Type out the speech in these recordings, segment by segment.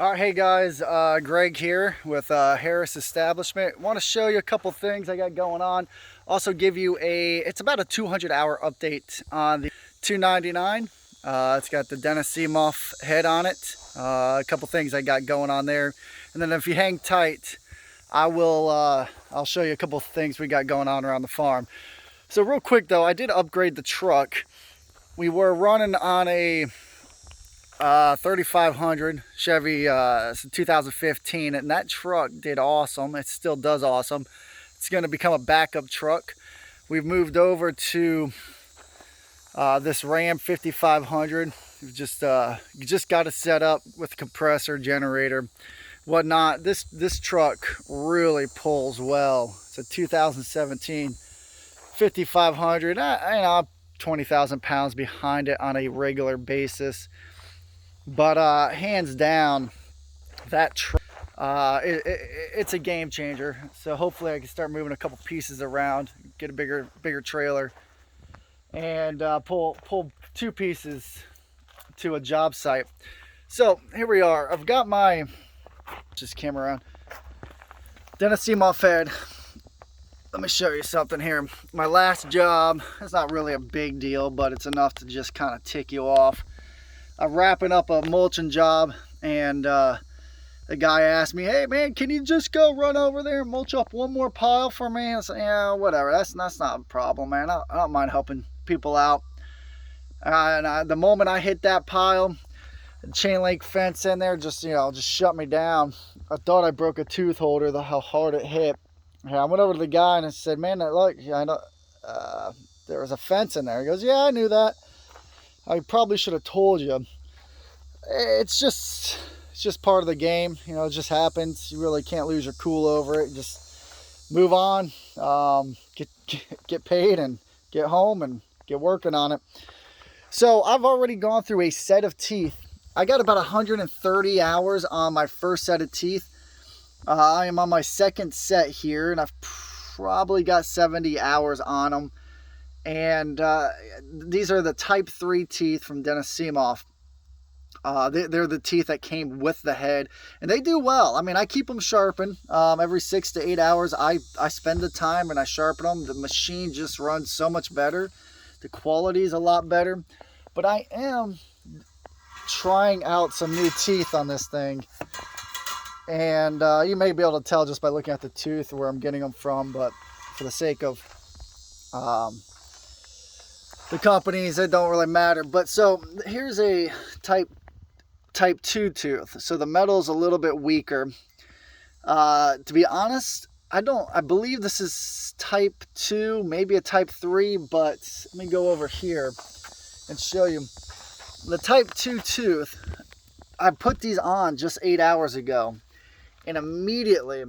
All right, hey guys, Greg here with Harris Establishment. Want to show you a couple things I got going on. Also give you it's about a 200-hour update on the 299. It's got the Dennis Seamoff head on it. A couple things I got going on there. And then if you hang tight, I'll show you a couple things we got going on around the farm. So real quick though, I did upgrade the truck. We were running on a 3500 Chevy 2015, and that truck did awesome. It still does awesome. It's going to become a backup truck. We've moved over to this Ram 5500. You just got it set up with compressor, generator, whatnot. This truck really pulls well. It's a 2017 5500. I'm 20,000 pounds behind it on a regular basis. But hands down, that truck, it's a game changer. So hopefully I can start moving a couple pieces around, get a bigger trailer, and pull two pieces to a job site. So here we are. I've got my camera around. Dennis Seamoff head. Let me show you something here. My last job, it's not really a big deal, but it's enough to just kind of tick you off. I'm wrapping up a mulching job, and the guy asked me, "Hey man, can you just go run over there and mulch up one more pile for me?" I said, "Yeah, whatever. That's not a problem, man. I don't mind helping people out." The moment I hit that pile, the chain link fence in there just shut me down. I thought I broke a tooth holder. How hard it hit. And I went over to the guy and I said, "Man, look, I know there was a fence in there." He goes, "Yeah, I knew that. I probably should have told you." It's just part of the game. It just happens. You really can't lose your cool over it. Just move on, get paid and get home and get working on it. So I've already gone through a set of teeth. I got about 130 hours on my first set of teeth. I am on my second set here, and I've probably got 70 hours on them. And these are the type 3 teeth from Dennis Seamoff. They're the teeth that came with the head, and they do well. I mean, I keep them sharpened every 6 to 8 hours. I spend the time and I sharpen them. The machine just runs so much better. The quality is a lot better. But I am trying out some new teeth on this thing, and you may be able to tell just by looking at the tooth where I'm getting them from, but for the sake of the companies, it don't really matter. But so here's a type 2 tooth. So the metal's a little bit weaker. To be honest, I believe this is type 2, maybe a type 3, but let me go over here and show you. The type 2 tooth, I put these on just 8 hours ago, and immediately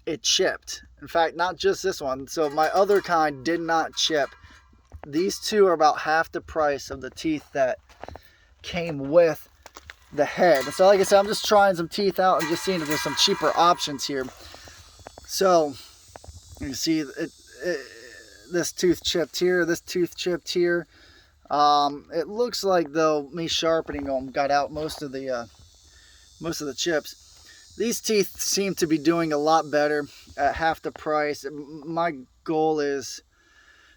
it chipped. In fact, not just this one. So my other kind did not chip. These two are about half the price of the teeth that came with the head. So like I said, I'm just trying some teeth out and just seeing if there's some cheaper options here. So you see this tooth chipped here, this tooth chipped here. It looks like though me sharpening them got out most of the chips. These teeth seem to be doing a lot better at half the price. My goal is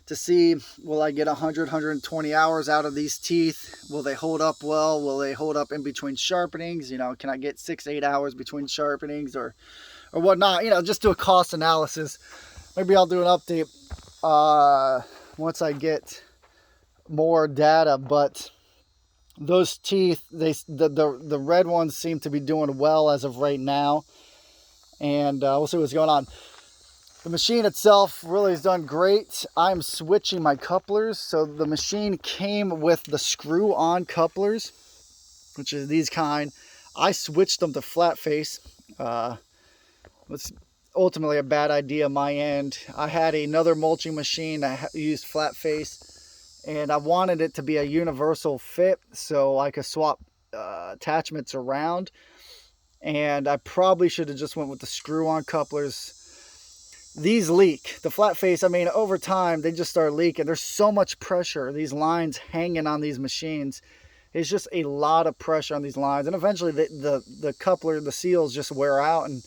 to see, will I get 120 hours out of these teeth? Will they hold up well? Will they hold up in between sharpenings? Can I get 6-8 hours between sharpenings or whatnot? Just do a cost analysis. Maybe I'll do an update once I get more data. But those teeth, the red ones seem to be doing well as of right now, and we'll see what's going on. The machine itself really has done great. I'm switching my couplers. So the machine came with the screw-on couplers, which is these kind. I switched them to flat face. It's ultimately a bad idea on my end. I had another mulching machine that used flat face, and I wanted it to be a universal fit so I could swap attachments around. And I probably should have just went with the screw-on couplers. These leak. The flat face, I mean, over time, they just start leaking. There's so much pressure, these lines hanging on these machines. it's just a lot of pressure on these lines, and eventually the coupler, the seals just wear out, and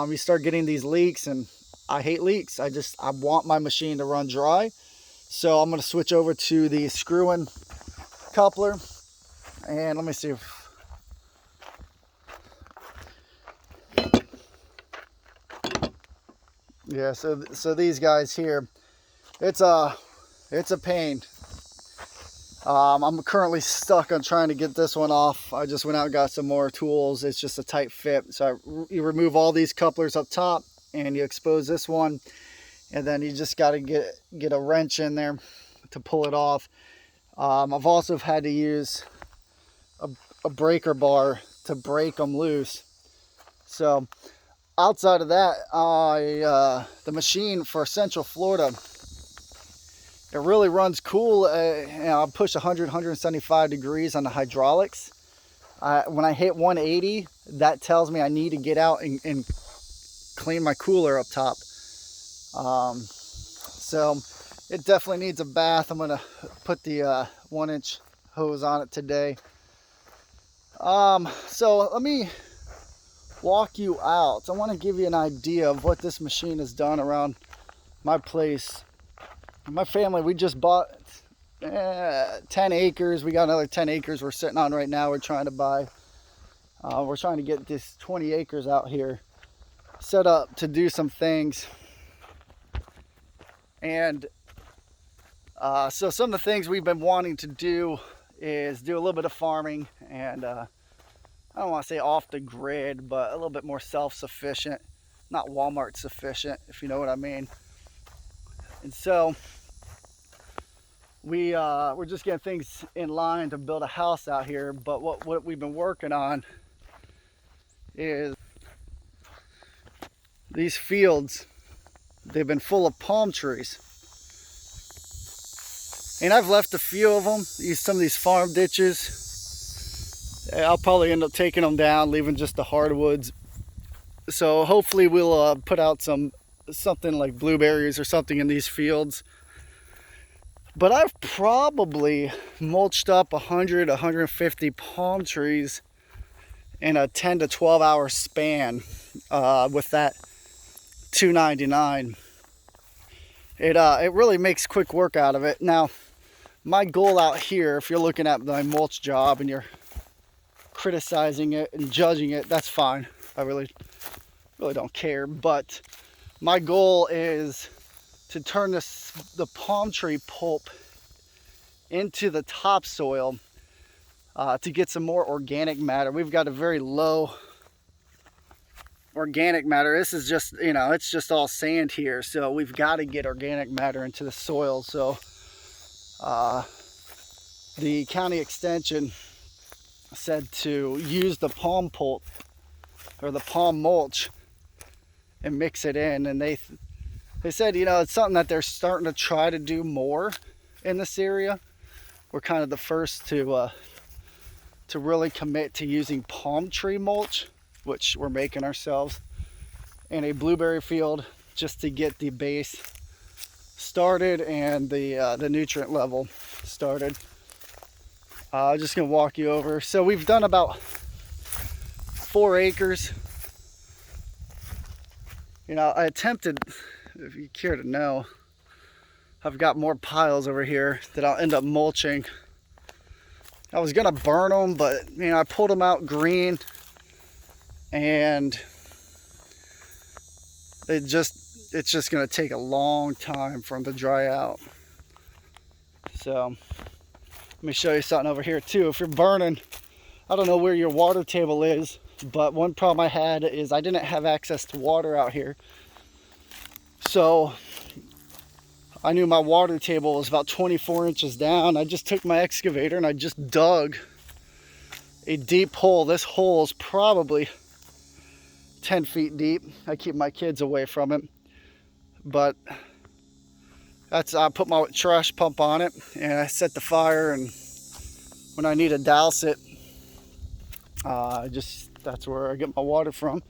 you start getting these leaks. And I hate leaks. I want my machine to run dry. So I'm going to switch over to the screw-in coupler, and let me see if, yeah, so these guys here, it's a pain. I'm currently stuck on trying to get this one off. I just went out and got some more tools. It's just a tight fit. So you remove all these couplers up top and you expose this one, and then you just got to get a wrench in there to pull it off. I've also had to use a breaker bar to break them loose. So outside of that, the machine for Central Florida, it really runs cool. I push 100, 175 degrees on the hydraulics. When I hit 180, that tells me I need to get out and clean my cooler up top. So it definitely needs a bath. I'm gonna put the 1-inch hose on it today. So let me walk you out. I want to give you an idea of what this machine has done around my place. My family, we just bought 10 acres. We got another 10 acres we're sitting on right now. We're trying to buy. We're trying to get this 20 acres out here set up to do some things. And so some of the things we've been wanting to do is do a little bit of farming, and I don't want to say off the grid, but a little bit more self-sufficient, not Walmart sufficient, if you know what I mean. And so we're just getting things in line to build a house out here. But what we've been working on is these fields. They've been full of palm trees, and I've left a few of them. Some of these farm ditches, I'll probably end up taking them down, leaving just the hardwoods. So hopefully we'll put out something like blueberries or something in these fields. But I've probably mulched up 100, 150 palm trees in a 10 to 12 hour span with that $2.99. It really makes quick work out of it. Now, my goal out here, if you're looking at my mulch job and you're criticizing it and judging it, that's fine. I really don't care. But my goal is to turn the palm tree pulp into the topsoil to get some more organic matter. We've got a very low organic matter. This is just, it's just all sand here. So we've got to get organic matter into the soil. So the county extension said to use the palm pulp or the palm mulch and mix it in. And they said, it's something that they're starting to try to do more in this area. We're kind of the first to really commit to using palm tree mulch, which we're making ourselves, in a blueberry field just to get the base started and the nutrient level started. I'm just gonna walk you over. So we've done about 4 acres. I attempted, if you care to know, I've got more piles over here that I'll end up mulching. I was gonna burn them, but I pulled them out green, and it's just gonna take a long time for them to dry out. So let me show you something over here too. If you're burning, I don't know where your water table is, but one problem I had is I didn't have access to water out here. So I knew my water table was about 24 inches down. I just took my excavator and I just dug a deep hole. This hole is probably 10 feet deep. I keep my kids away from it. But I put my trash pump on it and I set the fire, and when I need to douse it, that's where I get my water from.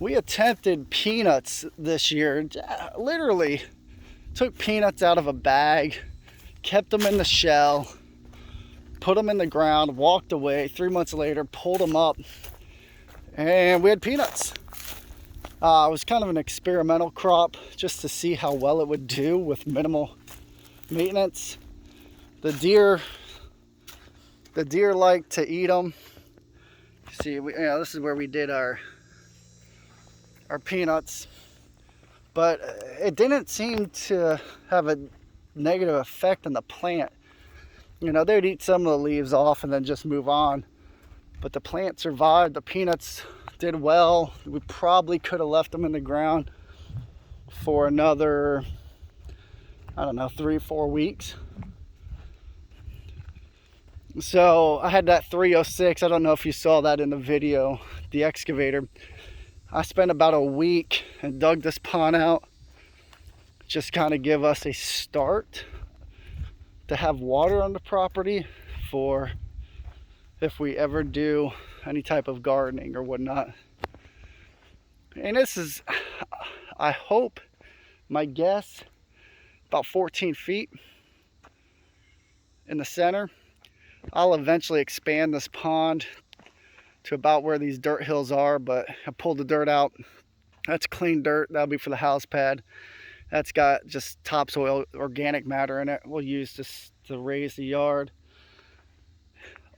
We attempted peanuts this year, literally Took peanuts out of a bag, kept them in the shell, put them in the ground, walked away. 3 months later, pulled them up, and we had peanuts. It was kind of an experimental crop just to see how well it would do with minimal maintenance. The deer like to eat them. See, this is where we did our peanuts, but it didn't seem to have a negative effect on the plant. They'd eat some of the leaves off and then just move on, but the plant survived. The peanuts did well. We probably could have left them in the ground for another, I don't know, 3-4 weeks. So I had that 306. I don't know if you saw that in the video, the excavator. I spent about a week and dug this pond out, just kind of give us a start to have water on the property for if we ever do any type of gardening or whatnot. And this is, I hope, my guess, about 14 feet in the center. I'll eventually expand this pond to about where these dirt hills are, but I pulled the dirt out. That's clean dirt. That'll be for the house pad. That's got just topsoil, organic matter in it. We'll use this to raise the yard.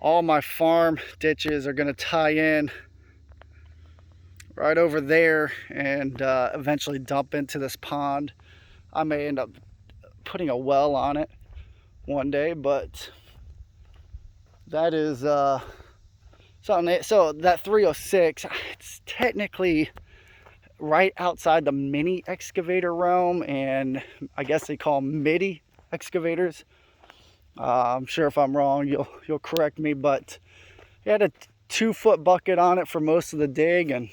All my farm ditches are going to tie in right over there and eventually dump into this pond. I may end up putting a well on it one day, but that is something. So that 306, it's technically right outside the mini excavator realm, and I guess they call them midi excavators. I'm sure if I'm wrong, you'll correct me, but it had a 2-foot bucket on it for most of the dig, and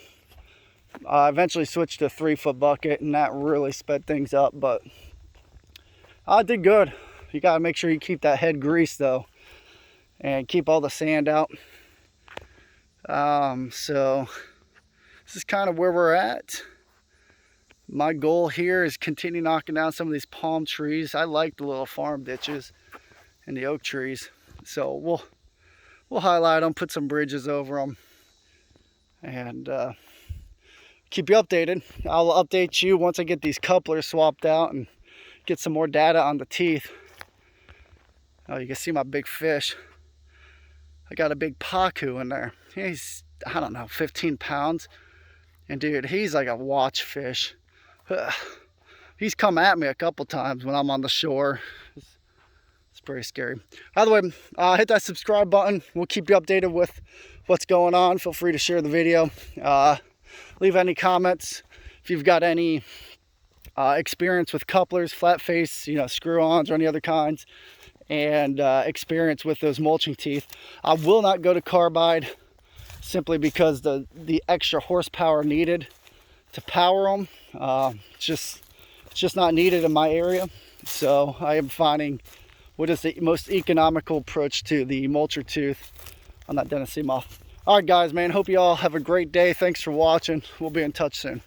I eventually switched to a 3-foot bucket, and that really sped things up. But I did good. You got to make sure you keep that head greased though, and keep all the sand out. So this is kind of where we're at. My goal here is continue knocking down some of these palm trees. I like the little farm ditches and the oak trees, so we'll highlight them, put some bridges over them, and keep you updated. I'll update you once I get these couplers swapped out and get some more data on the teeth. Oh, you can see my big fish. I got a big pacu in there. He's, I don't know, 15 pounds. And dude, he's like a watch fish. He's come at me a couple times when I'm on the shore. It's pretty scary. Either way, hit that subscribe button. We'll keep you updated with what's going on. Feel free to share the video. Leave any comments if you've got any experience with couplers, flat face, screw-ons or any other kinds, and experience with those mulching teeth. I will not go to carbide simply because the extra horsepower needed to power them, it's just not needed in my area. So I am finding what is the most economical approach to the mulcher tooth on that Dennis moth. All right guys, man, hope you all have a great day. Thanks for watching. We'll be in touch soon.